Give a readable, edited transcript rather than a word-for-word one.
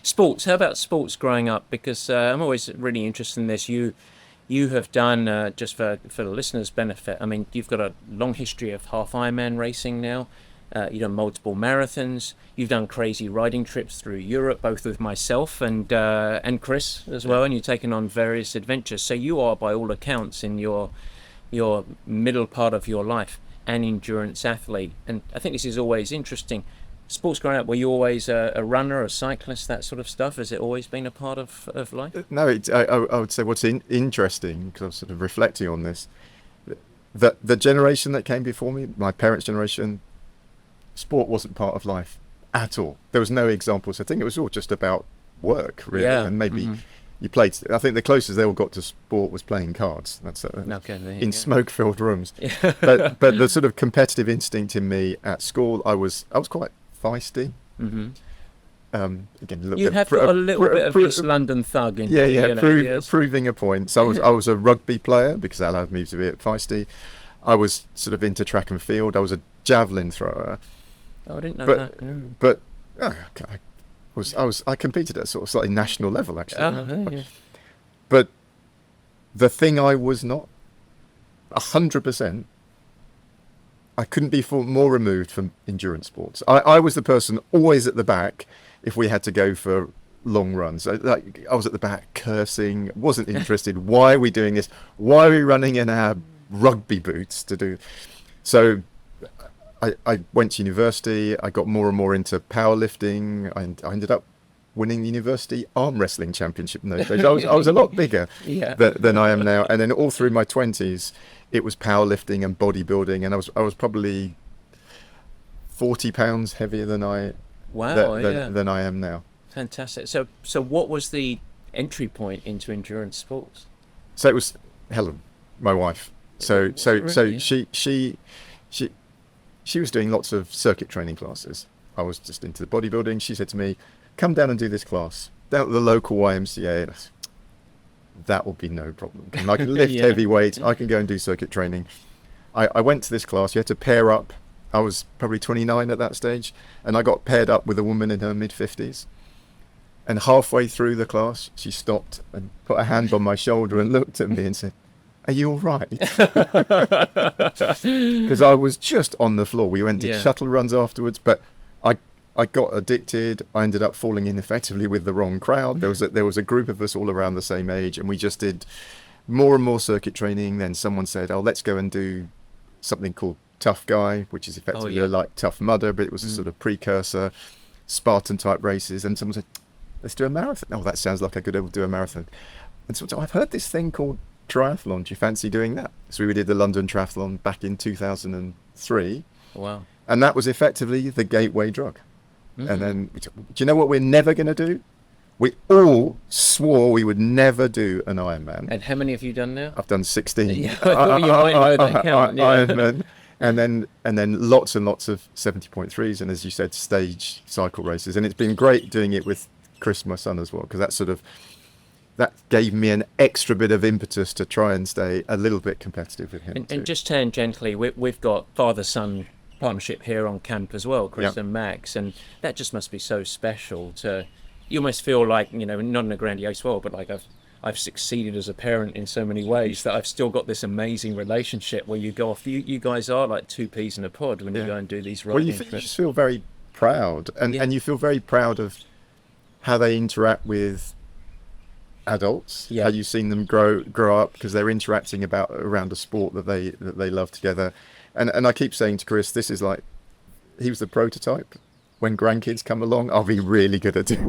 Sports. How about sports growing up? Because I'm always really interested in this. You have done, just for the listeners' benefit, I mean, you've got a long history of half Ironman racing now. You've done multiple marathons. You've done crazy riding trips through Europe, both with myself and Chris as well. And you've taken on various adventures. So you are, by all accounts, in your middle part of your life, an endurance athlete. And I think this is always interesting. Sports growing up, were you always a runner, a cyclist, that sort of stuff? Has it always been a part of life? No, I would say what's interesting, because I was sort of reflecting on this, that the generation that came before me, my parents' generation, sport wasn't part of life at all. There was no examples. I think it was all just about work, really, and maybe you played. I think the closest they all got to sport was playing cards. That's in smoke-filled rooms. but the sort of competitive instinct in me at school, I was quite feisty. Again, you have got a little bit of this London thug in proving a point. So I was a rugby player because that allowed me to be a bit feisty. I was sort of into track and field. I was a javelin thrower. Oh, I didn't know that. But I competed at sort of slightly national level, actually. But the thing I was not 100%, I couldn't be more removed from endurance sports. I was the person always at the back if we had to go for long runs. I was at the back cursing, wasn't interested. Why are we doing this? Why are we running in our rugby boots to do? So I went to university. I got more and more into powerlifting. I ended up winning the university arm wrestling championship in those days. I was a lot bigger than I am now. And then all through my 20s, it was powerlifting and bodybuilding, and I was probably 40 pounds heavier than I am now. Fantastic. So what was the entry point into endurance sports? So it was Helen, my wife. So she was doing lots of circuit training classes. I was just into the bodybuilding. She said to me, "Come down and do this class down at the local YMCA." That will be no problem. I can lift heavy weights. I can go and do circuit training. I went to this class. You had to pair up. I was probably 29 at that stage, and I got paired up with a woman in her mid-50s. And halfway through the class, she stopped and put a hand on my shoulder and looked at me and said, "Are you all right?" Because I was just on the floor. We went to shuttle runs afterwards, but I got addicted. I ended up falling in effectively with the wrong crowd. There was a group of us all around the same age, and we just did more and more circuit training. Then someone said, "Oh, let's go and do something called Tough Guy," which is effectively like Tough Mudder, but it was a sort of precursor, Spartan type races. And someone said, "Let's do a marathon." Oh, that sounds like I could do a marathon. And so I've heard this thing called triathlon. Do you fancy doing that? So we did the London Triathlon back in 2003. Wow. And that was effectively the gateway drug. And then, do you know what we're never going to do? We all swore we would never do an Ironman. And how many have you done now? I've done 16. I thought you might know that count. Ironman. And then lots and lots of 70.3s, and as you said, stage cycle races. And it's been great doing it with Chris, my son, as well, because that gave me an extra bit of impetus to try and stay a little bit competitive with him. And just tangentially, we've got father-son partnership here on camp as well, Chris and Max, and that just must be so special to, you almost feel like, not in a grandiose way, but like I've succeeded as a parent in so many ways that I've still got this amazing relationship where you go off. You guys are like two peas in a pod when you go and do these riding trips. You just feel very proud, and you feel very proud of how they interact with adults, how you've seen them grow up, because they're interacting around a sport that they love together. And I keep saying to Chris, this is like, he was the prototype. When grandkids come along, I'll be really good at it.